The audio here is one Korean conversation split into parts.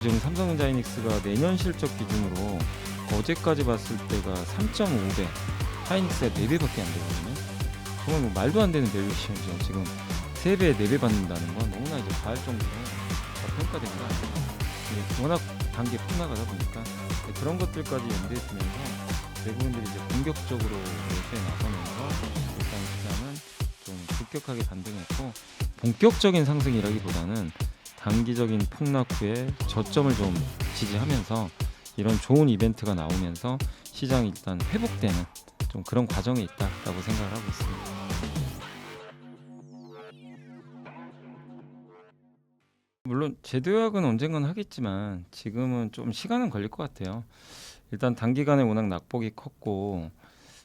지금 삼성전자이닉스가 내년 실적 기준으로 어제까지 봤을 때가 3.5배, 하이닉스가 4배밖에 안 되거든요. 정말 뭐 말도 안 되는 밸류에이션이죠. 지금 3배, 4배 받는다는 건 너무나 이제 과할 정도로 평가된 거 아니에요. 이게 워낙 단계 폭락하다 보니까 그런 것들까지 염두에 두면서 외국인들이 이제 공격적으로 매수에 나서면서 일단 시장은 좀 급격하게 반등했고, 본격적인 상승이라기보다는 단기적인 폭락 후에 저점을 좀 지지하면서 이런 좋은 이벤트가 나오면서 시장이 일단 회복되는 좀 그런 과정에 있다라고 생각을 하고 있습니다. 물론 제도약은 언젠간 하겠지만 지금은 좀 시간은 걸릴 것 같아요. 일단 단기간에 워낙 낙폭이 컸고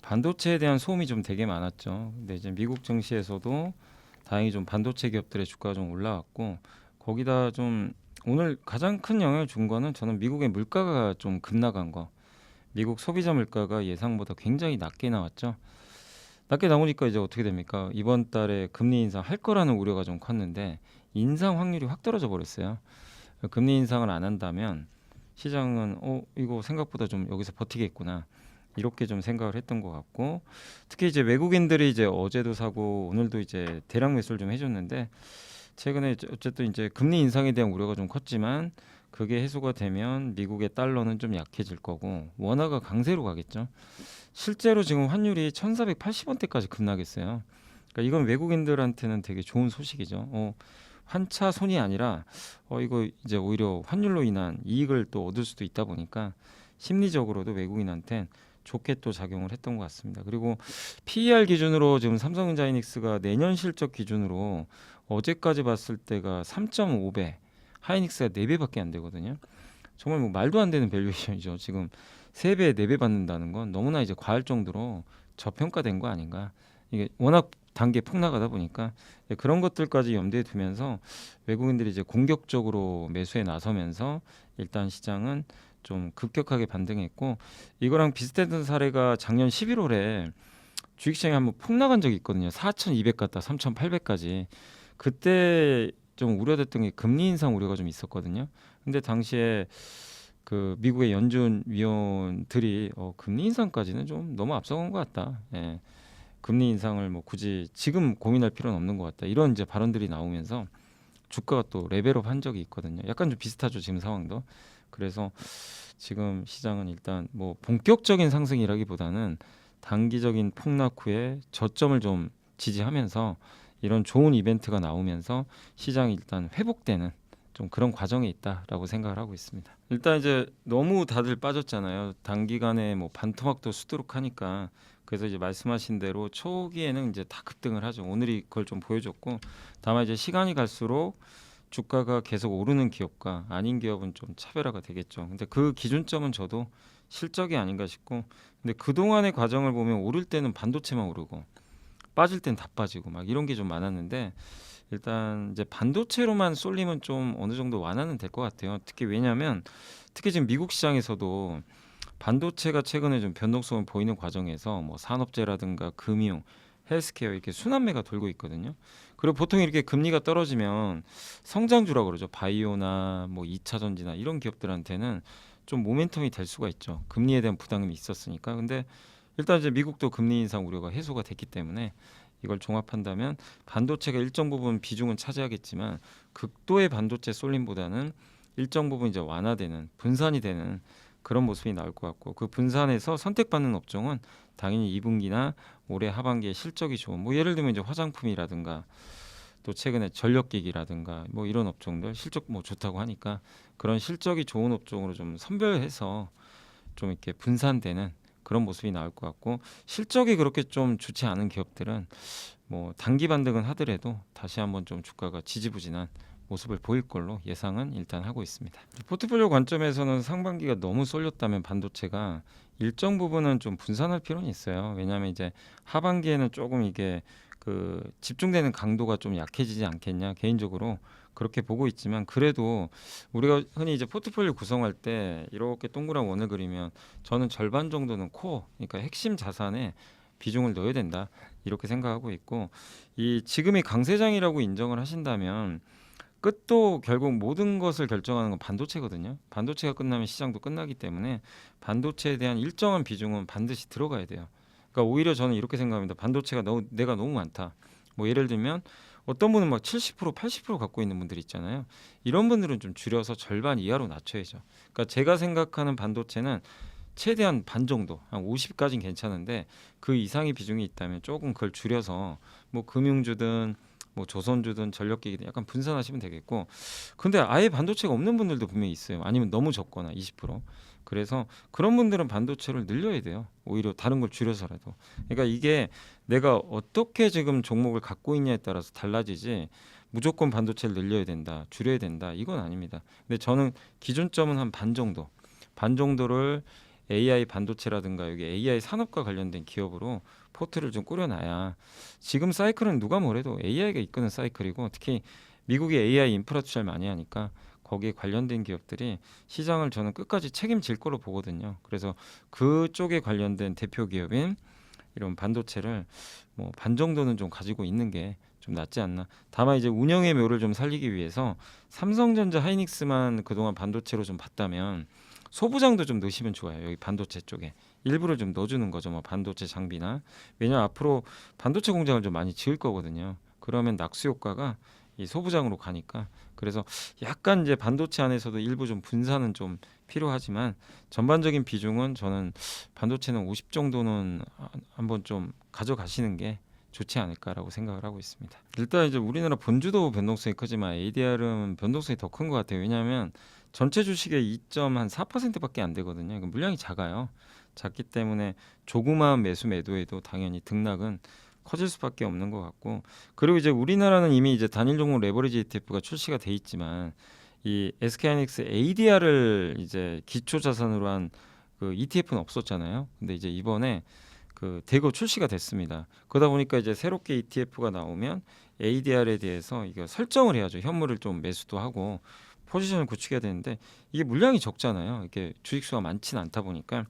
반도체에 대한 소음이 좀 되게 많았죠. 근데 이제 미국 증시에서도 다행히 좀 반도체 기업들의 주가가 좀 올라왔고, 거기다 좀 오늘 가장 큰 영향을 준 거는 저는 미국의 물가가 좀 급락한 거. 미국 소비자 물가가 예상보다 굉장히 낮게 나왔죠. 낮게 나오니까 이제 어떻게 됩니까? 이번 달에 금리 인상 할 거라는 우려가 좀 컸는데 인상 확률이 확 떨어져 버렸어요. 금리 인상을 안 한다면 시장은 이거 생각보다 좀 여기서 버티겠구나, 이렇게 좀 생각을 했던 것 같고, 특히 이제 외국인들이 이제 어제도 사고 오늘도 이제 대량 매수를 좀 해줬는데, 최근에 어쨌든 이제 금리 인상에 대한 우려가 좀 컸지만 그게 해소가 되면 미국의 달러는 좀 약해질 거고 원화가 강세로 가겠죠. 실제로 지금 환율이 1,480원대까지 급락했어요. 그러니까 이건 외국인들한테는 되게 좋은 소식이죠. 환차 손이 아니라 이거 이제 오히려 환율로 인한 이익을 또 얻을 수도 있다 보니까 심리적으로도 외국인한테 좋게 또 작용을 했던 것 같습니다. 그리고 PER 기준으로 지금 삼성전자이닉스가 내년 실적 기준으로 어제까지 봤을 때가 3.5배, 하이닉스가 4배밖에 안 되거든요. 정말 뭐 말도 안 되는 밸류에이션이죠. 지금 3배, 4배 받는다는 건 너무나 이제 과할 정도로 저평가된 거 아닌가. 이게 워낙 단계 폭락하다 보니까 그런 것들까지 염두에 두면서 외국인들이 이제 공격적으로 매수에 나서면서 일단 시장은 좀 급격하게 반등했고, 이거랑 비슷했던 사례가 작년 11월에 주식시장이 한번 폭락한 적이 있거든요. 4,200 갔다 3,800까지. 그때 좀 우려됐던 게 금리 인상 우려가 좀 있었거든요. 근데 당시에 그 미국의 연준 위원들이 금리 인상까지는 좀 너무 앞서간 것 같다. 예. 금리 인상을 뭐 굳이 지금 고민할 필요는 없는 것 같다, 이런 이제 발언들이 나오면서 주가가 또 레벨업 한 적이 있거든요. 약간 좀 비슷하죠, 지금 상황도. 그래서 지금 시장은 일단 뭐 본격적인 상승이라기보다는 단기적인 폭락 후에 저점을 좀 지지하면서 이런 좋은 이벤트가 나오면서 시장이 일단 회복되는 좀 그런 과정에 있다라고 생각을 하고 있습니다. 일단 이제 너무 다들 빠졌잖아요. 단기간에 뭐 반토막도 수두룩하니까. 그래서 이제 말씀하신 대로 초기에는 이제 다 급등을 하죠. 오늘이 그걸 좀 보여줬고, 다만 이제 시간이 갈수록 주가가 계속 오르는 기업과 아닌 기업은 좀 차별화가 되겠죠. 근데 그 기준점은 저도 실적이 아닌가 싶고, 근데 그동안의 과정을 보면 오를 때는 반도체만 오르고 빠질 땐 다 빠지고 막 이런 게 좀 많았는데, 일단 이제 반도체로만 쏠리면 좀 어느 정도 완화는 될 것 같아요. 특히 왜냐하면 특히 지금 미국 시장에서도 반도체가 최근에 좀 변동성을 보이는 과정에서 뭐 산업재라든가 금융, 헬스케어 이렇게 순환매가 돌고 있거든요. 그리고 보통 이렇게 금리가 떨어지면 성장주라고 그러죠. 바이오나 뭐 2차 전지나 이런 기업들한테는 좀 모멘텀이 될 수가 있죠. 금리에 대한 부담이 있었으니까. 근데 일단 이제 미국도 금리 인상 우려가 해소가 됐기 때문에 이걸 종합한다면 반도체가 일정 부분 비중은 차지하겠지만 극도의 반도체 쏠림보다는 일정 부분 이제 완화되는, 분산이 되는 그런 모습이 나올 것 같고, 그 분산에서 선택받는 업종은 당연히 2분기나 올해 하반기에 실적이 좋은 뭐 예를 들면 이제 화장품이라든가 또 최근에 전력기기라든가 뭐 이런 업종들 실적 뭐 좋다고 하니까 그런 실적이 좋은 업종으로 좀 선별해서 좀 이렇게 분산되는 그런 모습이 나올 것 같고, 실적이 그렇게 좀 좋지 않은 기업들은 뭐 단기 반등은 하더라도 다시 한번 좀 주가가 지지부진한 모습을 보일 걸로 예상은 일단 하고 있습니다. 포트폴리오 관점에서는 상반기가 너무 쏠렸다면 반도체가 일정 부분은 좀 분산할 필요는 있어요. 왜냐하면 이제 하반기에는 조금 이게 그 집중되는 강도가 좀 약해지지 않겠냐, 개인적으로 그렇게 보고 있지만, 그래도 우리가 흔히 이제 포트폴리오 구성할 때 이렇게 동그란 원을 그리면 저는 절반 정도는 코어, 그러니까 핵심 자산에 비중을 넣어야 된다, 이렇게 생각하고 있고, 이 지금이 강세장이라고 인정을 하신다면 끝도 결국 모든 것을 결정하는 건 반도체거든요. 반도체가 끝나면 시장도 끝나기 때문에 반도체에 대한 일정한 비중은 반드시 들어가야 돼요. 그러니까 오히려 저는 이렇게 생각합니다. 반도체가 내가 너무 많다. 뭐 예를 들면 어떤 분은 막 70% 80% 갖고 있는 분들 있잖아요. 이런 분들은 좀 줄여서 절반 이하로 낮춰야죠. 그러니까 제가 생각하는 반도체는 최대한 반 정도, 한 50까지는 괜찮은데 그 이상의 비중이 있다면 조금 그걸 줄여서 뭐 금융주든 뭐 조선주든 전력기기든 약간 분산하시면 되겠고, 근데 아예 반도체가 없는 분들도 분명히 있어요. 아니면 너무 적거나 20%. 그래서 그런 분들은 반도체를 늘려야 돼요. 오히려 다른 걸 줄여서라도. 그러니까 이게 내가 어떻게 지금 종목을 갖고 있냐에 따라서 달라지지, 무조건 반도체를 늘려야 된다, 줄여야 된다, 이건 아닙니다. 근데 저는 기준점은 한 반 정도, 반 정도를 AI 반도체라든가 여기 AI 산업과 관련된 기업으로 포트를 좀 꾸려놔야, 지금 사이클은 누가 뭐래도 AI가 이끄는 사이클이고, 특히 미국이 AI 인프라 투자를 많이 하니까 거기에 관련된 기업들이 시장을 저는 끝까지 책임질 거로 보거든요. 그래서 그쪽에 관련된 대표 기업인 이런 반도체를 뭐 반 정도는 좀 가지고 있는 게 좀 낫지 않나. 다만 이제 운영의 묘를 좀 살리기 위해서 삼성전자, 하이닉스만 그동안 반도체로 좀 봤다면 소부장도 좀 넣으시면 좋아요. 여기 반도체 쪽에 일부러 좀 넣어주는 거죠. 뭐 반도체 장비나. 왜냐면 앞으로 반도체 공장을 좀 많이 지을 거거든요. 그러면 낙수 효과가 이 소부장으로 가니까. 그래서 약간 이제 반도체 안에서도 일부 좀 분산은 좀 필요하지만 전반적인 비중은 저는 반도체는 50 정도는 한번 좀 가져가시는 게 좋지 않을까라고 생각을 하고 있습니다. 일단 이제 우리나라 본주도 변동성이 크지만 ADR은 변동성이 더 큰 것 같아요. 왜냐하면 전체 주식의 2.4%밖에 안 되거든요. 그러니까 물량이 작아요. 작기 때문에 조그마한 매수 매도에도 당연히 등락은 커질 수밖에 없는 것 같고, 그리고 이제 우리나라는 이미 이제 단일 종목 레버리지 ETF가 출시가 돼 있지만 이 SK하이닉스 ADR을 이제 기초 자산으로 한 그 ETF는 없었잖아요. 근데 이제 이번에 그 대거 출시가 됐습니다. 그러다 보니까 이제 새롭게 ETF가 나오면 ADR에 대해서 이거 설정을 해야죠. 현물을 좀 매수도 하고 포지션을 구축해야 되는데 이게 물량이 적잖아요. 이게 주식수가 많지는 않다 보니까.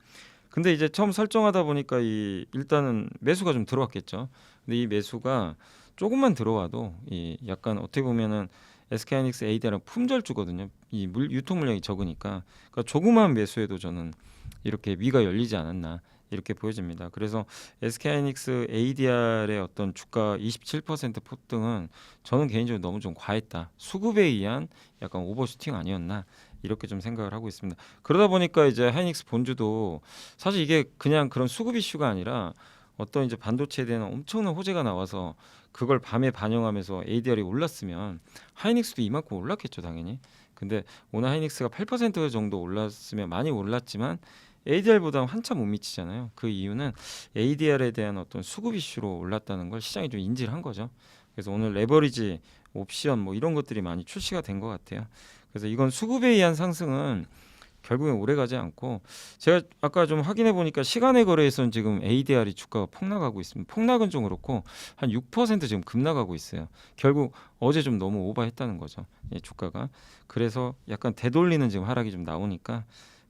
근데 이제 처음 설정하다 보니까 이 일단은 매수가 좀 들어왔겠죠. 근데 이 매수가 조금만 들어와도 이 약간 어떻게 보면은 SK하이닉스 ADR은 품절주거든요. 이 유통 물량이 적으니까. 그러니까 조그마한 매수에도 저는 이렇게 위가 열리지 않았나 이렇게 보여집니다. 그래서 SK하이닉스 ADR의 어떤 주가 27% 폭등은 저는 개인적으로 너무 좀 과했다. 수급에 의한 약간 오버슈팅 아니었나 이렇게 좀 생각을 하고 있습니다. 그러다 보니까 이제 하이닉스 본주도 사실 이게 그냥 그런 수급 이슈가 아니라 어떤 이제 반도체에 대한 엄청난 호재가 나와서 그걸 밤에 반영하면서 ADR이 올랐으면 하이닉스도 이만큼 올랐겠죠, 당연히. 근데 오늘 하이닉스가 8% 정도 올랐으면 많이 올랐지만 ADR보다 한참 못 미치잖아요. 그 이유는 ADR에 대한 어떤 수급 이슈로 올랐다는 걸 시장이 좀 인지를 한 거죠. 그래서 오늘 레버리지, 옵션 뭐 이런 것들이 많이 출시가 된 것 같아요. 그래서 이건 수급에 의한 상승은 결국엔 오래가지 않고, 제가 아까 좀 확인해 보니까 시간의 거래에서는 지금 ADR이 주가가 폭락하고 있습니다. 폭락은 좀 그렇고 한 6% 지금 급락하고 있어요. 결국 어제 좀 너무 오버했다는 거죠. 예, 주가가. 그래서 약간 되돌리는 지금 하락이 좀 나오니까,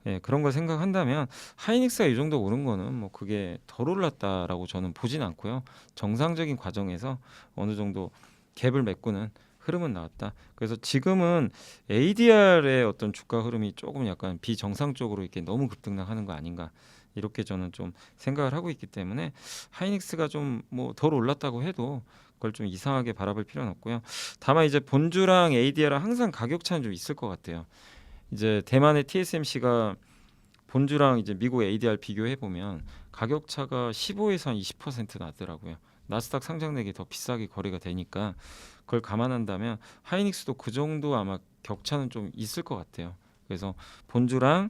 예, 그런 걸 생각한다면 하이닉스가 이 정도 오른 거는 뭐 그게 덜 올랐다라고 저는 보진 않고요. 정상적인 과정에서 어느 정도 갭을 메꾸는 흐름은 나왔다. 그래서 지금은 ADR의 어떤 주가 흐름이 조금 약간 비정상적으로 이렇게 너무 급등락하는 거 아닌가 이렇게 저는 좀 생각을 하고 있기 때문에 하이닉스가 좀 뭐 덜 올랐다고 해도 그걸 좀 이상하게 바라볼 필요는 없고요. 다만 이제 본주랑 ADR랑 항상 가격 차는 좀 있을 것 같아요. 이제 대만의 TSMC가 본주랑 이제 미국 ADR 비교해 보면 가격 차가 15에서 한 20% 나더라고요. 나스닥 상장액이 더 비싸게 거래가 되니까 그걸 감안한다면 하이닉스도 그 정도 아마 격차는 좀 있을 것 같아요. 그래서 본주랑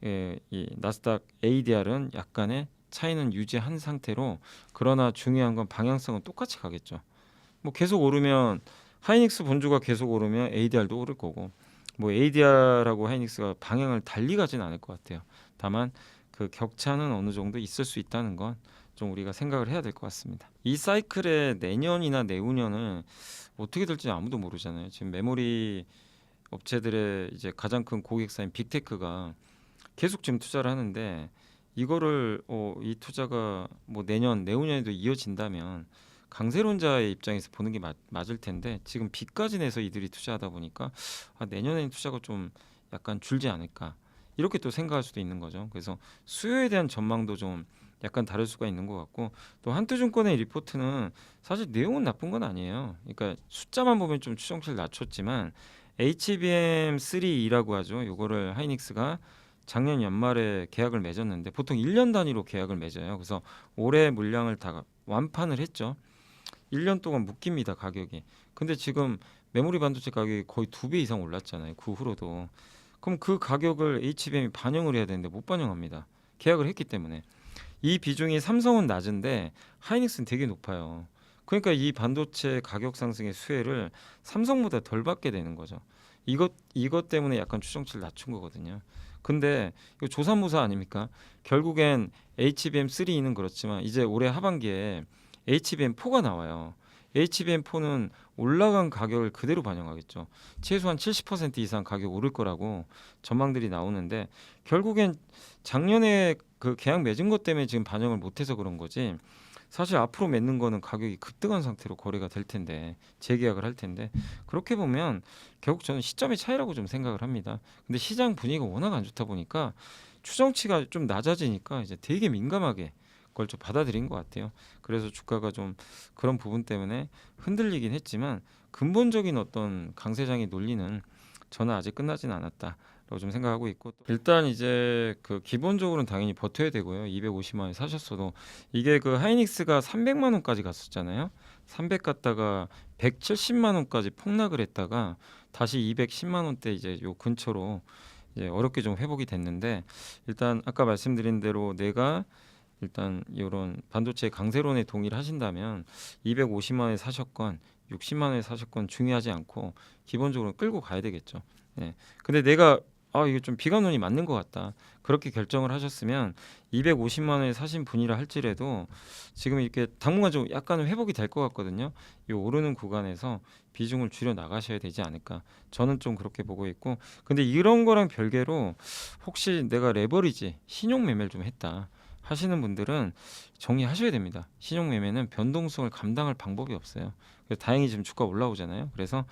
이 나스닥 ADR은 약간의 차이는 유지한 상태로, 그러나 중요한 건 방향성은 똑같이 가겠죠. 뭐 계속 오르면 하이닉스 본주가 계속 오르면 ADR도 오를 거고, 뭐 ADR하고 하이닉스가 방향을 달리 가진 않을 것 같아요. 다만 그 격차는 어느 정도 있을 수 있다는 건 좀 우리가 생각을 해야 될 것 같습니다. 이 사이클에 내년이나 내후년은 어떻게 될지 아무도 모르잖아요. 지금 메모리 업체들의 이제 가장 큰 고객사인 빅테크가 계속 지금 투자를 하는데, 이거를 이 투자가 뭐 내년 내후년에도 이어진다면 강세론자의 입장에서 보는 게 맞을 텐데 지금 빚까지 내서 이들이 투자하다 보니까 내년에는 투자가 좀 약간 줄지 않을까 이렇게 또 생각할 수도 있는 거죠. 그래서 수요에 대한 전망도 좀 약간 다를 수가 있는 것 같고 또 한투증권의 리포트는 사실 내용은 나쁜 건 아니에요. 그러니까 숫자만 보면 좀 추정치를 낮췄지만 HBM3E라고 하죠. 요거를 하이닉스가 작년 연말에 계약을 맺었는데 보통 1년 단위로 계약을 맺어요. 그래서 올해 물량을 다 완판을 했죠. 1년 동안 묶입니다, 가격이. 근데 지금 메모리 반도체 가격이 거의 2배 이상 올랐잖아요. 그 후로도. 그럼 그 가격을 HBM이 반영을 해야 되는데 못 반영합니다. 계약을 했기 때문에. 이 비중이 삼성은 낮은데 하이닉스는 되게 높아요. 그러니까 이 반도체 가격 상승의 수혜를 삼성보다 덜 받게 되는 거죠. 이것 때문에 약간 추정치를 낮춘 거거든요. 근데 이거 조삼모사 아닙니까? 결국엔 HBM3는 그렇지만 이제 올해 하반기에 HBM4가 나와요. HBM4는 올라간 가격을 그대로 반영하겠죠. 최소한 70% 이상 가격 오를 거라고 전망들이 나오는데 결국엔 작년에 그 계약 맺은 것 때문에 지금 반영을 못해서 그런 거지. 사실 앞으로 맺는 거는 가격이 급등한 상태로 거래가 될 텐데 재계약을 할 텐데 그렇게 보면 결국 저는 시점의 차이라고 좀 생각을 합니다. 근데 시장 분위기가 워낙 안 좋다 보니까 추정치가 좀 낮아지니까 이제 되게 민감하게 그걸 좀 받아들인 것 같아요. 그래서 주가가 좀 그런 부분 때문에 흔들리긴 했지만 근본적인 어떤 강세장의 논리는 저는 아직 끝나진 않았다라고 좀 생각하고 있고 일단 이제 그 기본적으로는 당연히 버텨야 되고요. 250만 원에 사셨어도 이게 그 하이닉스가 300만 원까지 갔었잖아요. 300 갔다가 170만 원까지 폭락을 했다가 다시 210만 원대 이제 요 근처로 이제 어렵게 좀 회복이 됐는데 일단 아까 말씀드린 대로 내가 일단 이런 반도체 강세론에 동의를 하신다면 250만 원에 사셨건 60만 원에 사셨건 중요하지 않고 기본적으로 끌고 가야 되겠죠. 네. 근데 내가 이게 좀 비관론이 맞는 것 같다. 그렇게 결정을 하셨으면 250만 원에 사신 분이라 할지라도 지금 이렇게 당분간 좀 약간 회복이 될 것 같거든요. 이 오르는 구간에서 비중을 줄여 나가셔야 되지 않을까. 저는 좀 그렇게 보고 있고. 근데 이런 거랑 별개로 혹시 내가 레버리지 신용 매매를 좀 했다. 하시는 분들은 정리하셔야 됩니다. 신용 매매는 변동성을 감당할 방법이 없어요. 그래서 다행히 지금 주가 올라오잖아요. 그래서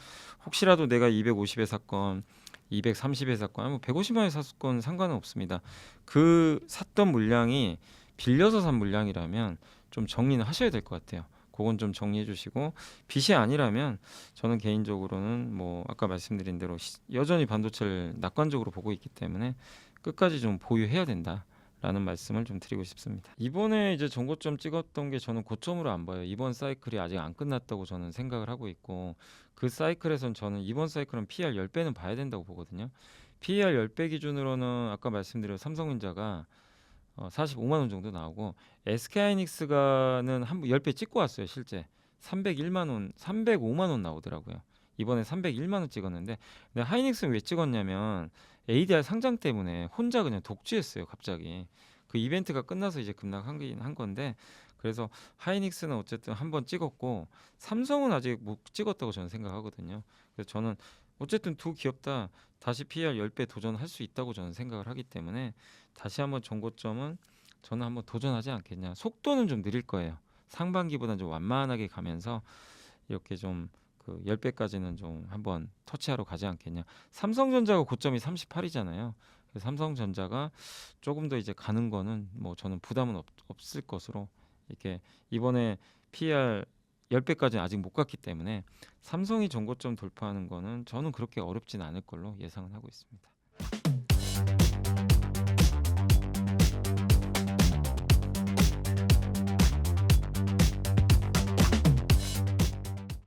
혹시라도 내가 250에 샀건 230에 샀건 뭐 150만에 샀건 상관은 없습니다. 그 샀던 물량이 빌려서 산 물량이라면 좀 정리는 하셔야 될 것 같아요. 그건 좀 정리해 주시고 빚이 아니라면 저는 개인적으로는 뭐 아까 말씀드린 대로 여전히 반도체를 낙관적으로 보고 있기 때문에 끝까지 좀 보유해야 된다. 라는 말씀을 좀 드리고 싶습니다. 이번에 이제 전고점 찍었던 게 저는 고점으로 안 봐요. 이번 사이클이 아직 안 끝났다고 저는 생각을 하고 있고 그 사이클에선 저는 이번 사이클은 PR 10배는 봐야 된다고 보거든요. PR 10배 기준으로는 아까 말씀드린 삼성전자가 45만 원 정도 나오고 SK하이닉스가는 한 10배 찍고 왔어요. 실제 301만 원, 305만 원 나오더라고요. 이번에 301만 원 찍었는데 근데 하이닉스는 왜 찍었냐면 ADR 상장 때문에 혼자 그냥 독주했어요. 갑자기 그 이벤트가 끝나서 이제 급락한 한 건데 그래서 하이닉스는 어쨌든 한 번 찍었고 삼성은 아직 못 찍었다고 저는 생각하거든요. 그래서 저는 어쨌든 두 기업 다 다시 PR 10배 도전할 수 있다고 저는 생각을 하기 때문에 다시 한번 정고점은 저는 한번 도전하지 않겠냐. 속도는 좀 느릴 거예요. 상반기보다는 좀 완만하게 가면서 이렇게 좀 그 10배까지는 좀 한번 터치하러 가지 않겠냐. 삼성전자가 고점이 38이잖아요. 그래서 삼성전자가 조금 더 이제 가는 거는 뭐 저는 부담은 없을 것으로 이렇게 이번에 PR 10배까지는 아직 못 갔기 때문에 삼성이 전고점 돌파하는 거는 저는 그렇게 어렵진 않을 걸로 예상을 하고 있습니다.